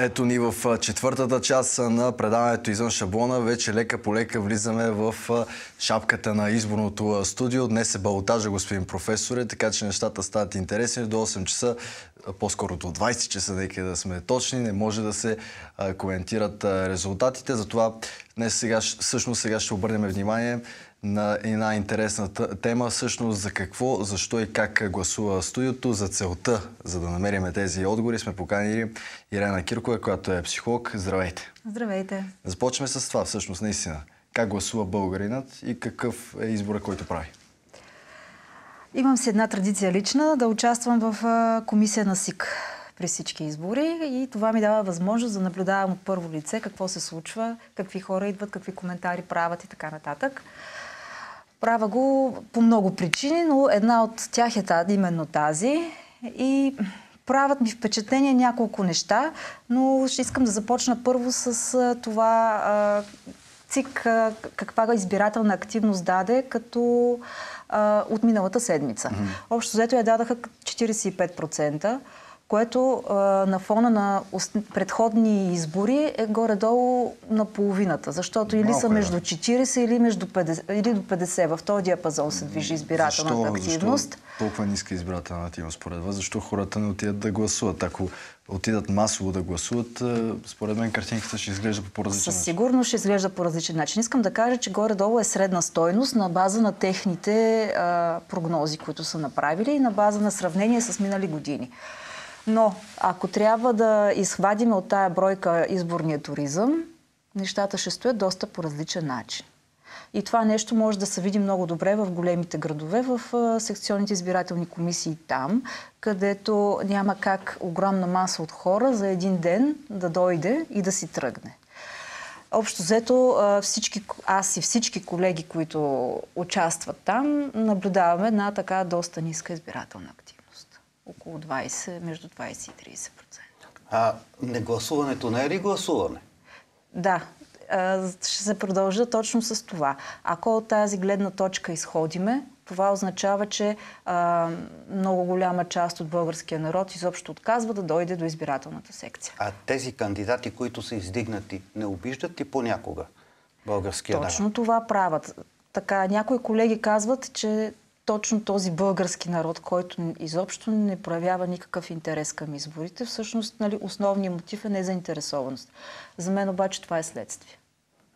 Ето ни в четвъртата част на предаването Извън шаблона. Вече лека по лека влизаме в шапката на изборното студио. Днес е балотажа, господин професоре, така че нещата стават интересни. До 8 часа, по-скоро до 20 часа, нека да сме точни, не може да се коментират резултатите. Затова днес сега ще обърнем внимание на една интересна тема, всъщност за какво, защо и как гласува студиото. За целта, за да намерим тези отговори, сме поканили Ирена Киркова, която е психолог. Здравейте! Здравейте! Започваме с това, всъщност, наистина. Как гласува българинът и какъв е избора, който прави? Имам си една традиция лична да участвам в комисия на СИК при всички избори и това ми дава възможност да наблюдавам от първо лице какво се случва, какви хора идват, какви коментари правят и така нататък. Правя го по много причини, но една от тях е именно тази. И правят ми впечатление няколко неща, но ще искам да започна първо с това ЦИК каква избирателна активност даде като от миналата седмица. Общо взето я дадаха 45%, което на фона на предходни избори е горе-долу на половината, защото или са между 40 или до 50. В този диапазон се движи избирателната активност. Защо толкова ниска избирателна активност според вас? Защо хората не отидат да гласуват? Ако отидат масово да гласуват, според мен картинката ще изглежда по по-различен начин. Със сигурност ще изглежда по различен начин. Искам да кажа, че горе-долу е средна стойност на база на техните прогнози, които са направили и на база на сравнение с минали години. Но ако трябва да извадим от тая бройка изборния туризъм, нещата ще стоят доста по различен начин. И това нещо може да се види много добре в големите градове, в секционните избирателни комисии там, където няма как огромна маса от хора за един ден да дойде и да си тръгне. Общо взето, аз и всички колеги, които участват там, наблюдаваме една така доста ниска избирателна активност. Около 20, между 20 и 30%. Негласуването не е ли гласуване? Да, ще се продължа точно с това. Ако от тази гледна точка изходиме, това означава, че много голяма част от българския народ изобщо отказва да дойде до избирателната секция. А тези кандидати, които са издигнати, не обиждат ли понякога българския народ? Точно това правят. Така, някои колеги казват, че точно този български народ, който изобщо не проявява никакъв интерес към изборите, всъщност основният мотив е незаинтересованост. За мен обаче това е следствие.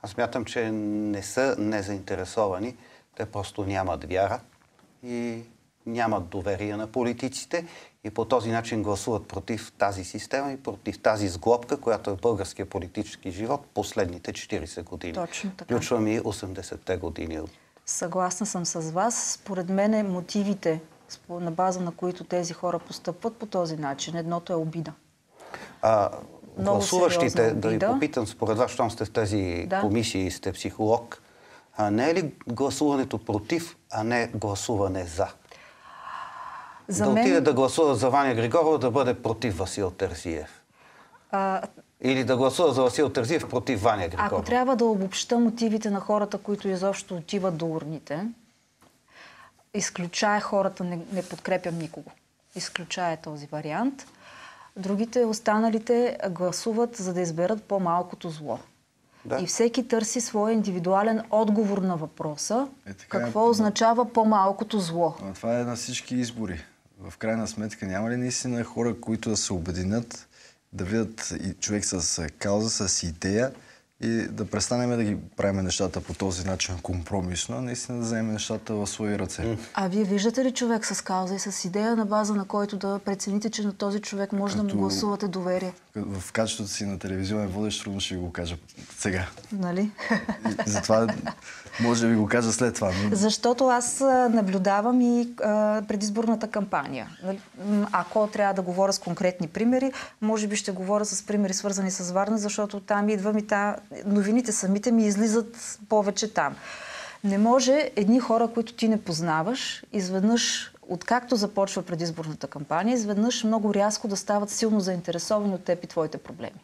Аз смятам, че не са незаинтересовани. Те просто нямат вяра и нямат доверие на политиците и по този начин гласуват против тази система и против тази сглобка, която е в българския политически живот последните 40 години. Точно така. Включвам и 80-те години. Съгласна съм с вас. Според мен мотивите, на база на които тези хора постъпват по този начин, едното е обида. Гласуващите, да ви попитам, според вас, щом сте в тези комисии и сте психолог, не е ли гласуването против, а не гласуване за? Отиде да гласува за Ваня Григорова, да бъде против Васил Терзиев. Или да гласува за Васил Терзиев против Ваня Григорова. Ако трябва да обобща мотивите на хората, които изобщо отиват до урните, изключая хората, не подкрепям никого. Изключая този вариант. Другите, останалите гласуват, за да изберат по-малкото зло. Да. И всеки търси своя индивидуален отговор на въпроса. Какво означава по-малкото зло? Това е на всички избори. В крайна сметка няма ли наистина хора, които да се обединят, да видят и човек с кауза, с идея и да престанем да ги правим нещата по този начин компромисно, а наистина да вземем нещата в свои ръце. А вие виждате ли човек с кауза и с идея, на база на който да прецените, че на този човек може да му гласувате доверие? В качеството си на телевизионен водещ, трудно ще ви го кажа сега. Нали? Затова може да ви го кажа след това. Защото аз наблюдавам и предизборната кампания. Ако трябва да говоря с конкретни примери, може би ще говоря с примери свързани с Варна, защото там идвам и новините самите ми излизат повече там. Не може едни хора, които ти не познаваш, изведнъж, откакто започва предизборната кампания, изведнъж много рязко да стават силно заинтересовани от теб и твоите проблеми.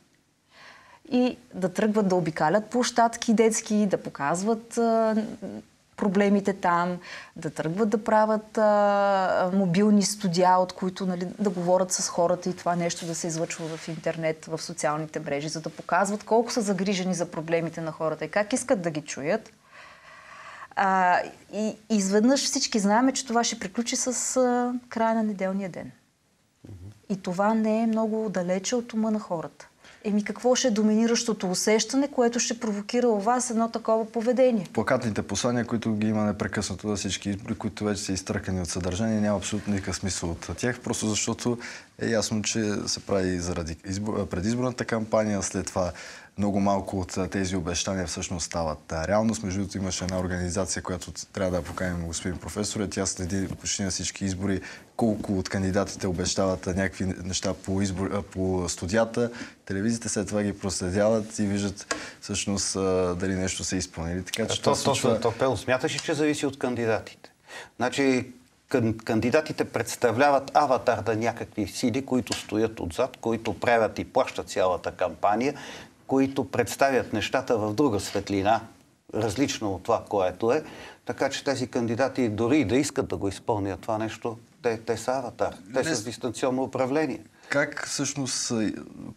И да тръгват да обикалят площадки детски, да показват проблемите там, да тръгват да правят мобилни студия, от които да говорят с хората и това нещо да се излъчва в интернет, в социалните мрежи, за да показват колко са загрижени за проблемите на хората и как искат да ги чуят. И изведнъж всички знаем, че това ще приключи с края на неделния ден. И това не е много далече от ума на хората. Какво ще е доминиращото усещане, което ще провокира у вас едно такова поведение? Плакатните послания, които ги има непрекъснато за всички избори, които вече са изтръкани от съдържание, няма абсолютно никакъв смисъл от тях, просто защото е ясно, че се прави заради предизборната кампания, след това много малко от тези обещания всъщност стават реалност. Между другото имаше една организация, която трябва да поканим господин професор. Тя следи почти на всички избори колко от кандидатите обещават някакви неща по студията. Телевизиите след това ги проследяват и виждат всъщност дали нещо са изпълнили. Така че Пело, смяташ ли, че зависи от кандидатите? Значи кандидатите представляват аватар на някакви сили, които стоят отзад, които правят и плащат цялата кампания, които представят нещата в друга светлина, различно от това, което е. Така че тези кандидати, дори да искат да го изпълнят това нещо, те са аватар. Те са с дистанционно управление. Как всъщност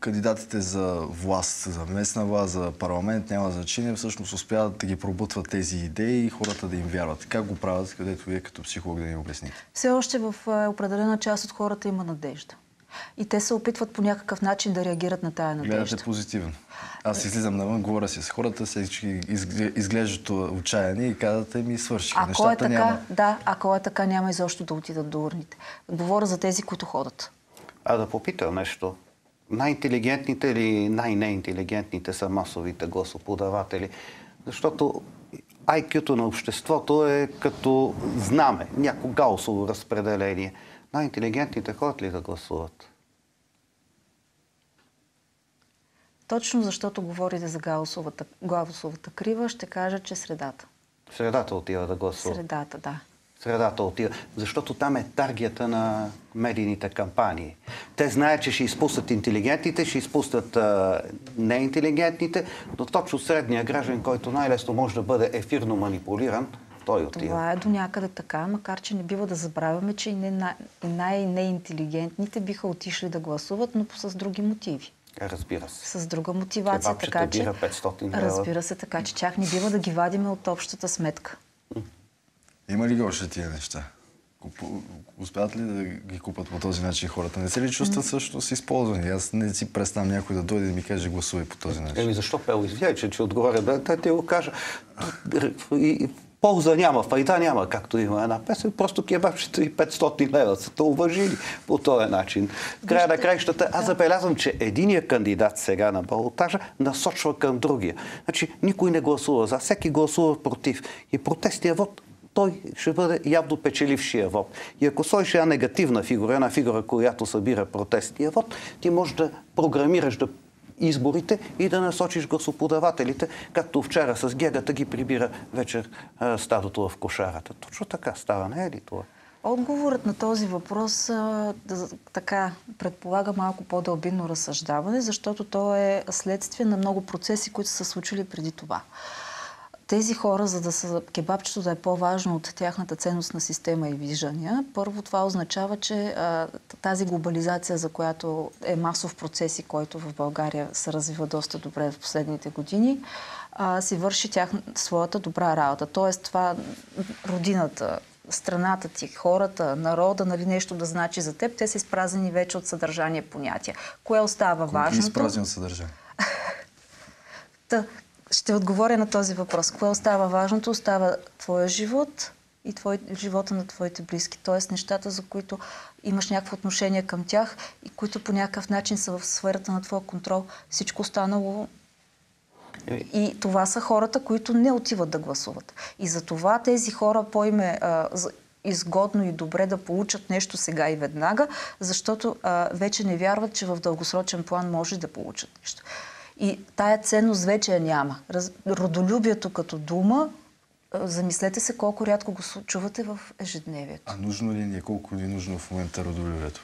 кандидатите за власт, за местна власт, за парламент, няма значение, всъщност успяват да ги пробутват тези идеи и хората да им вярват? Как го правят, където вие като психолог да ни обясните? Все още в определена част от хората има надежда. И те се опитват по някакъв начин да реагират на тая надежда. Гледате позитивно. Аз излизам навън, говоря си с хората, всички изглеждат отчаяни и казвате ми свършиха. Нещата няма. Да, ако е така, няма изобщо да отидат до урните. Говоря за тези, които ходят. Да попитам нещо. Най-интелигентните или най-неинтелигентните са масовите гласоподаватели? Защото IQ-то на обществото е като знаме, някакво гаусово разпределение. Най-интелигентните ходят ли да гласуват? Точно защото говорите за гаусовата крива, ще кажа, че средата. Средата отива да гласува? Средата, да. Средата отива, защото там е таргета на медийните кампании. Те знаят, че ще изпуснат интелигентните, ще изпуснат неинтелигентните, но точно средния граждан, който най-лесно може да бъде ефирно манипулиран, той отива. Това е до някъде така, макар че не бива да забравяме, че и най-неинтелигентните биха отишли да гласуват, но с други мотиви. Разбира се. С друга мотивация, така че... 500 лева. Разбира се, така че чак не бива да ги вадиме от общата сметка. Има ли още тия неща? Успяват ли да ги купат по този начин хората? Не се ли чувстват всъщност използвани? Аз не си представям някой да дойде и да ми каже гласувай по този начин. Защо Пело? Извиняй, че отговаря. Да те го кажа. Полза няма, файда няма, както има една песен. Просто кебабчета и 500 лева са те уважили по този начин. В края на краищата аз забелязвам, че единият кандидат сега на балотажа насочва към другия. Значи никой не гласува за, всеки гласува против. И протестният вод той ще бъде явно печелившия вод. И ако сложиш една негативна фигура, една фигура, която събира протестния вод, ти можеш да програмираш изборите и да насочиш гласоподавателите, както вчера с гегата ги прибира вечер стадото в кошарата. Точно така става, не е ли това? Отговорът на този въпрос така предполага малко по-дълбинно разсъждаване, защото то е следствие на много процеси, които са случили преди това. Тези хора, за да са кебабчето да е по-важно от тяхната ценностна система и виждания, първо това означава, че тази глобализация, за която е масов процес и който в България се развива доста добре в последните години, си върши своята добра работа. Тоест това родината, страната ти, хората, народа, нали, нещо да значи за теб, те са изпразнени вече от съдържание понятия. Кое остава важното? Изпразнени от съдържание. Ще отговоря на този въпрос. Кое остава важното? Остава твоя живот и живота на твоите близки. Тоест нещата, за които имаш някакво отношение към тях и които по някакъв начин са в сферата на твоя контрол. Всичко останало. И това са хората, които не отиват да гласуват. И за това тези хора по-им е изгодно и добре да получат нещо сега и веднага, защото вече не вярват, че в дългосрочен план може да получат нещо. И тая ценност вече я няма. Родолюбието като дума, замислете се колко рядко го чувате в ежедневието. А нужно ли ни е, колко ни е нужно в момента родолюбието?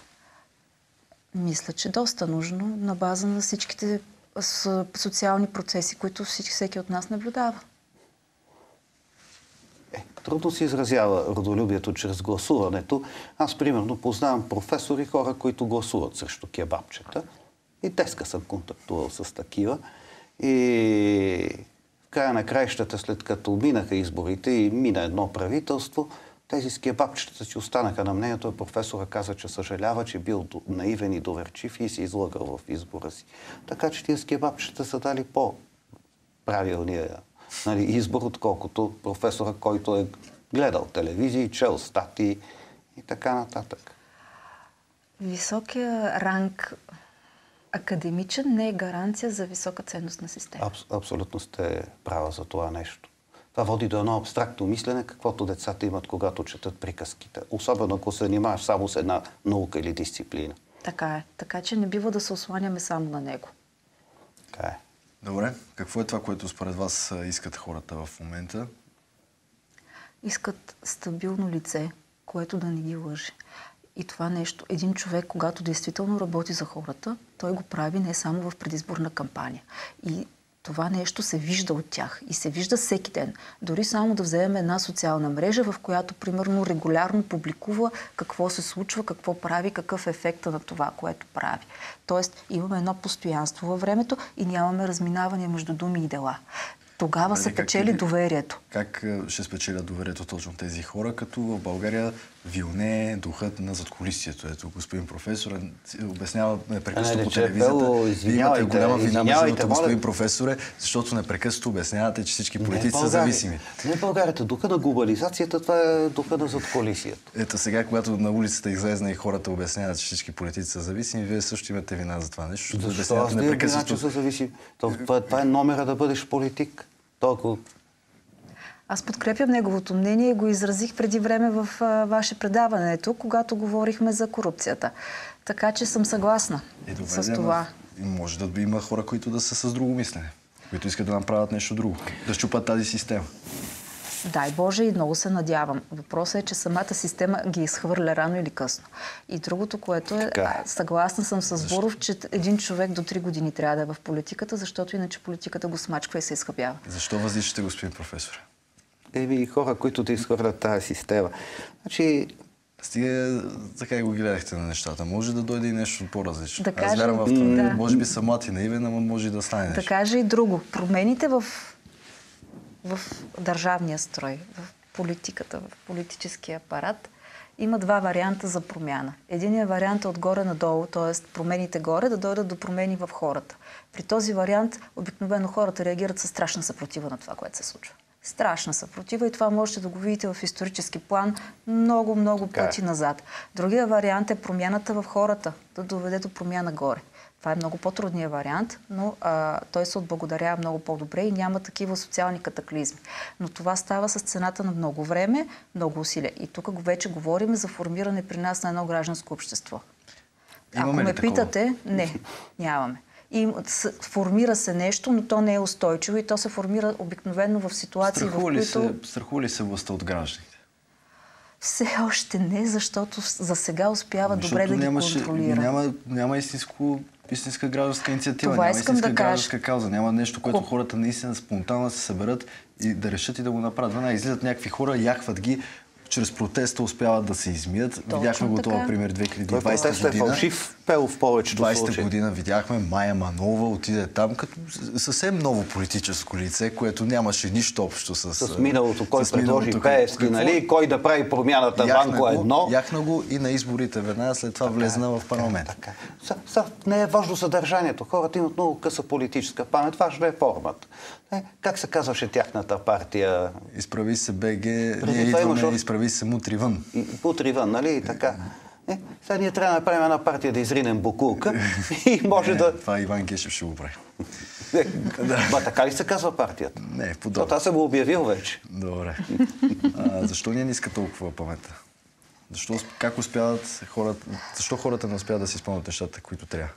Мисля, че доста нужно, на база на всичките социални процеси, които всеки от нас наблюдава. Трудно се изразява родолюбието чрез гласуването. Аз, примерно, познавам професори, хора, които гласуват срещу кебабчета. И днеска съм контактувал с такива. И в края на краищата, след като минаха изборите и мина едно правителство, тези с кебабчетата си останаха на мнението. Професора каза, че съжалява, че бил наивен и доверчив и се излъгал в избора си. Така че тия с кебабчета са дали по-правилния избор, отколкото професора, който е гледал телевизии, чел статии и така нататък. Високия ранг академичен не е гаранция за висока ценност на система. Абсолютно сте права за това нещо. Това води до едно абстрактно мислене, каквото децата имат, когато четат приказките. Особено ако се занимаваш само с една наука или дисциплина. Така е. Така че не бива да се осланяме само на него. Така е. Добре. Какво е това, което според вас искат хората в момента? Искат стабилно лице, което да не ги лъже. И това нещо, един човек, когато действително работи за хората, той го прави не само в предизборна кампания. И това нещо се вижда от тях и се вижда всеки ден. Дори само да вземем една социална мрежа, в която, примерно, регулярно публикува какво се случва, какво прави, какъв е ефекта на това, което прави. Тоест, имаме едно постоянство във времето и нямаме разминаване между думи и дела. Тогава се печели доверието. Как ще спечелят доверието точно тези хора, като в България вилне духът на задкулисието? Ето, господин професор обяснява непрекъснато по телевизията. Вие имате голяма вина, между другото, господин професоре, защото непрекъснато обяснявате, че всички политици са зависими. Не в България. Духа на глобализацията, това е духа на задкулисието. Ето сега, когато на улицата излезна и хората обясняват, че всички политици са зависими, вие също имате вина за това нещо. Защо аз не имам вина, че са зависими? Това е номера да бъдеш политик. Толкова. Аз подкрепям неговото мнение и го изразих преди време в ваше предаването, когато говорихме за корупцията. Така че съм съгласна с това. Може да има хора, които да са с друго мислене, които искат да направят нещо друго, да щупат тази система. Дай Боже, и много се надявам. Въпросът е, че самата система ги изхвърля рано или късно. И другото, което е, съгласна съм с Боров, че един човек до 3 години трябва да е в политиката, защото иначе политиката го смачква и се изхабява. Защо възличате, господин професор? И хора, които да изхвърлят тази система. Значи... Стига така и го гледахте на нещата. Може да дойде и нещо по-различно. Да Аз вярвам в това. Да. Може би съм млад и наивен, но може и да стане нещо. Да кажа и друго. Промените в държавния строй, в политиката, в политическия апарат, има 2 варианта за промяна. Единият вариант е отгоре надолу, т.е. промените горе да дойдат до промени в хората. При този вариант обикновено хората реагират със страшна съпротива на това, което се случва. Страшна съпротива и това можете да го видите в исторически план много пъти назад. Другия вариант е промяната в хората, да доведе до промяна горе. Това е много по-трудният вариант, но той се отблагодарява много по-добре и няма такива социални катаклизми. Но това става с цената на много време, много усилия. И тук вече говорим за формиране при нас на едно гражданско общество. Ако ме питате, не, нямаме. И формира се нещо, но то не е устойчиво и то се формира обикновено в ситуации, в които... Страхува ли се властта от гражданите? Все още не, защото за сега успява добре да ги контролира. Няма истинска гражданска инициатива, това няма истинска гражданска кауза, няма нещо, което хората наистина спонтанно се съберат и да решат и да го направят. Излизат някакви хора, яхват ги, чрез протеста успяват да се измият. Видяхме го това, пример, 2020 година. Е фалшив пел в повечето случаи. 20 година видяхме Мая Манова отиде там като съвсем ново политическо лице, което нямаше нищо общо с миналото. Кой предложи Пеевски, нали? Кой да прави промяната Ванко едно. Яхна го и на изборите веднага след това влезна в парламент. Не е важно съдържанието. Хората имат много къса политическа памет. Важно е формата. Как се казваше тяхната партия? Изправи се БГ, ние идваме, изправи се Мутривън. Мутривън, нали? Така. Сега ние трябва да направим една партия да изринем бокулка и може да... Това Иван Гешев ще го прави. Ма така ли се казва партията? Не, подобно. Аз съм го обявил вече. Добре. Защо ние не иска толкова паметта? Как успяват хората... Защо хората не успяват да си изпълнят нещата, които трябва?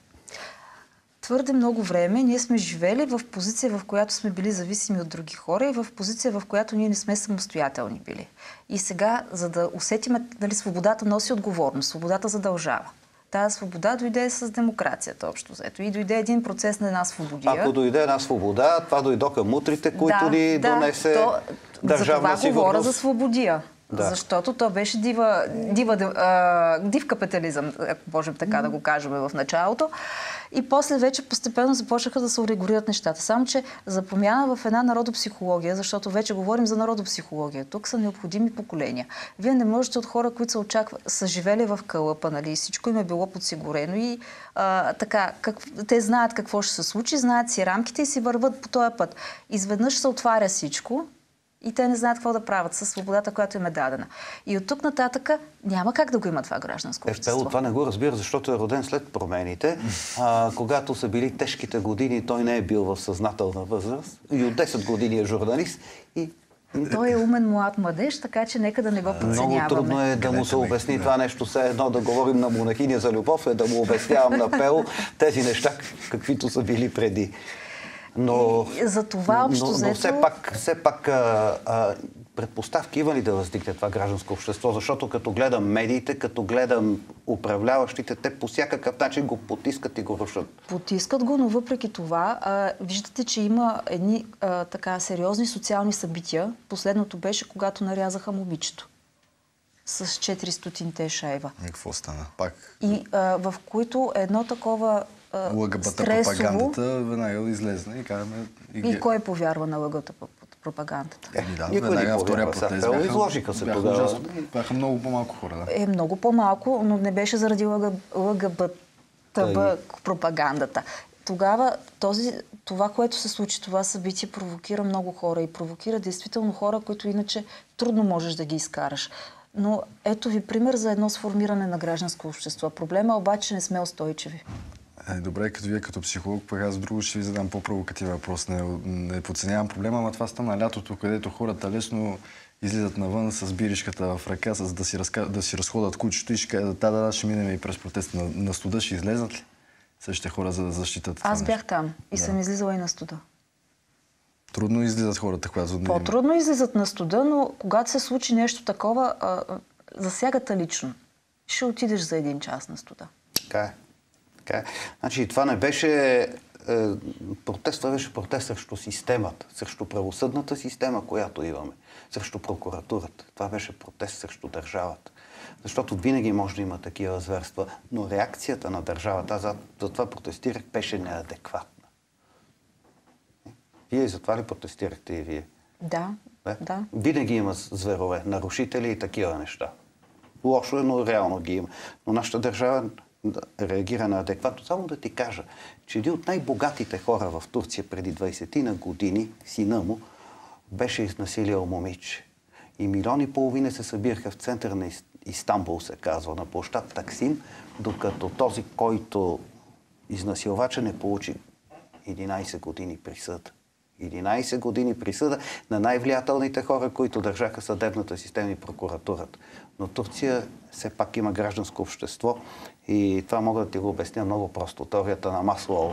Твърде много време ние сме живели в позиция, в която сме били зависими от други хора и в позиция, в която ние не сме самостоятелни били. И сега, за да усетим, нали, свободата носи отговорност, свободата задължава. Тази свобода дойде с демокрацията, общо взето. И дойде един процес на една свободия. Ако дойде една свобода, това дойдоха мутрите, които ни донесе държавна сигурност. За това говоря за свободия. Да. Защото то беше див капитализъм, ако можем така да го кажем в началото. И после вече постепенно започнаха да се урегулират нещата. Само, че за промяна в една народопсихология, защото вече говорим за народопсихология, тук са необходими поколения. Вие не можете от хора, които са живели в кълъпа, нали, всичко им е било подсигурено и те знаят какво ще се случи, знаят си рамките и си върват по този път. Изведнъж се отваря всичко и те не знаят какво да правят със свободата, която им е дадена. И от тук нататък няма как да го има това гражданско общество. Това не го разбира, защото е роден след промените. Когато са били тежките години, той не е бил в съзнателна възраст. И от 10 години е журналист. Той е умен млад младеж, така че нека да не го подценяваме. Много трудно е да му се обясни това нещо. Все едно да говорим на монахиня за любов, да му обяснявам на Пел тези неща, каквито са били преди. Но за това но все пак предпоставки има ли да възникне това гражданско общество? Защото като гледам медиите, като гледам управляващите, те по всякакъв начин го потискат и го рушат. Потискат го, но въпреки това виждате, че има едни сериозни социални събития. Последното беше, когато нарязаха момичето с 400-те шайба. И какво стана? Пак? И в които едно такова ЛГБТ пропагандата веднага излезна и казваме... И кой повярва на ЛГБТ пропагандата? Веднага втория протест изложиха се тогава. Бяха много по-малко хора. Да. Много по-малко, но не беше заради ЛГБТ пропагандата. Тогава това, което се случи, това събитие провокира много хора и провокира действително хора, които иначе трудно можеш да ги изкараш. Но ето ви пример за едно сформиране на гражданско общество. Проблема обаче не сме устойчиви. Добре, като вие като психолог, пък аз друго ще ви задам по-провокативен въпрос. Не подценявам проблема, ама това стана лятото, където хората лесно излизат навън с биришката в ръка, да си разходят кучето и ще кажат, ще минем и през протест на студа, ще излезнат ли същите хора, за да защитат? Аз бях там и съм излизала и на студа. Трудно излизат хората, когато... По-трудно излизат на студа, но когато се случи нещо такова, засягата лично. Ще отидеш за 1 час на студа. Така е. Значи това не беше протест, това беше протест срещу системата, срещу правосъдната система, която имаме, срещу прокуратурата. Това беше протест срещу държавата. Защото винаги може да има такива зверства, но реакцията на държавата, аз за това протестирах, беше неадекватна. Вие за това ли протестирахте и вие? Да. Винаги има зверове, нарушители и такива неща. Лошо е, но реално ги има. Но нашата държава реагира на адекватно. Само да ти кажа, че един от най-богатите хора в Турция преди 20-на години, сина му, беше изнасилил момиче. И 1,5 милиона се събираха в центъра на Истанбул, се казва, на площад Таксим, докато този, който изнасилвача, не получи 11 години присъда. 11 години присъда на най-влиятелните хора, които държаха съдебната система и прокуратурата. Но Турция все пак има гражданско общество и това мога да ти го обясня много просто. Теорията на Маслоу.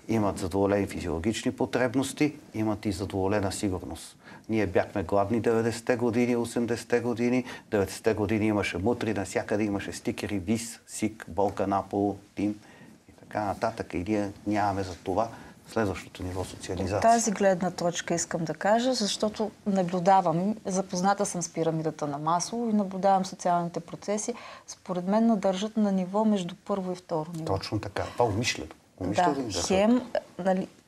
Имат задоволени физиологични потребности, имат и задоволена сигурност. Ние бяхме гладни 90-те години, 80-те години. 90-те години имаше мутри, навсякъде имаше стикери, ВИС, СИК, Болкан, Апол, ТИМ и така нататък. И ние нямаме за това следващото ниво социализация. От тази гледна точка искам да кажа, защото наблюдавам, запозната съм с пирамидата на Маслоу и наблюдавам социалните процеси. Според мен надържат на ниво между първо и второ ниво. Точно така. Това умишлено. Хем,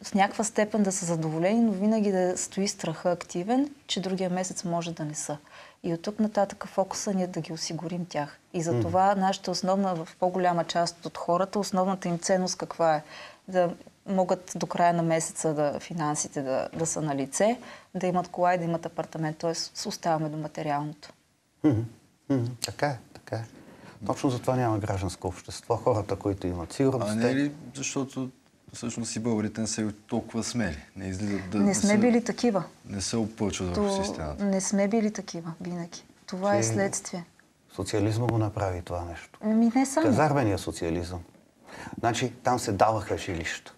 в някаква степен да са задоволени, но винаги да стои страха активен, че другия месец може да не са. И от тук нататък фокуса ни е да ги осигурим тях. И за това нашата основна, в по-голяма част от хората, основната им ценност каква е? Да могат до края на месеца финансите да са на лице, да имат кола и да имат апартамент. Т.е. оставаме до материалното. Така е. Точно за това няма гражданско общество. Хората, които имат сигурност... А не е ли защото всъщност и българите не са толкова смели? Не сме били такива. Не се опълчват в системата. Не сме били такива винаги. Това е следствие. Социализма го направи това нещо. Не само. Казармения социализъм. Значи там се даваха жилища.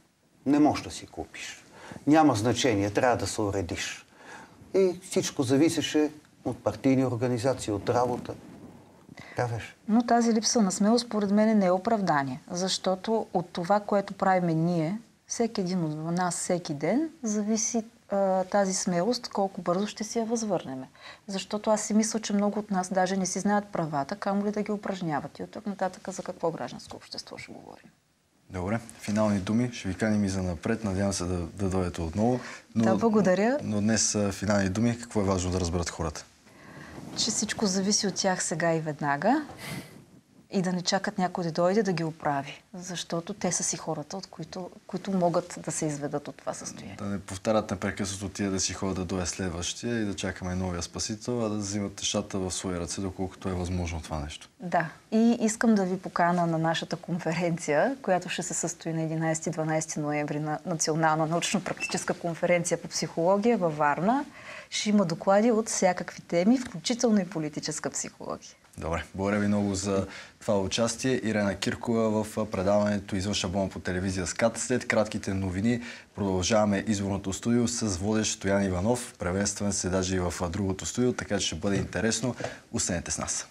Не можеш да си купиш. Няма значение, трябва да се уредиш. И всичко зависеше от партийни организации, от работа. Да, беше. Но тази липса на смелост, според мен, не е оправдание. Защото от това, което правим ние, всеки един от нас, всеки ден, зависи тази смелост, колко бързо ще си я възвърнем. Защото аз си мисля, че много от нас даже не си знаят правата, камо ли да ги упражняват. И от тук нататък за какво гражданско общество ще говорим. Добре, финални думи. Ще ви каним и за напред. Надявам се да дойдете отново. Да, благодаря. Но днес финални думи. Какво е важно да разберат хората? Че всичко зависи от тях сега и веднага и да не чакат някой да дойде да ги оправи. Защото те са си хората, от които могат да се изведат от това състояние. Да не повтарят непрекъснато тия да си ходят да дойде следващия и да чакаме новия спасител, а да взимат нещата в свои ръце, доколкото е възможно това нещо. Да. И искам да ви покана на нашата конференция, която ще се състои на 11-12 ноември на Национална научно-практическа конференция по психология във Варна. Ще има доклади от всякакви теми, включително и политическа психология. Добре, благодаря ви много за това участие. Ирена Киркова в предаването Извън шаблона по телевизия СКАТ. След кратките новини продължаваме изборното студио с водещ Стоян Иванов. Превенстваме се даже и в другото студио, така че ще бъде интересно. Останете с нас.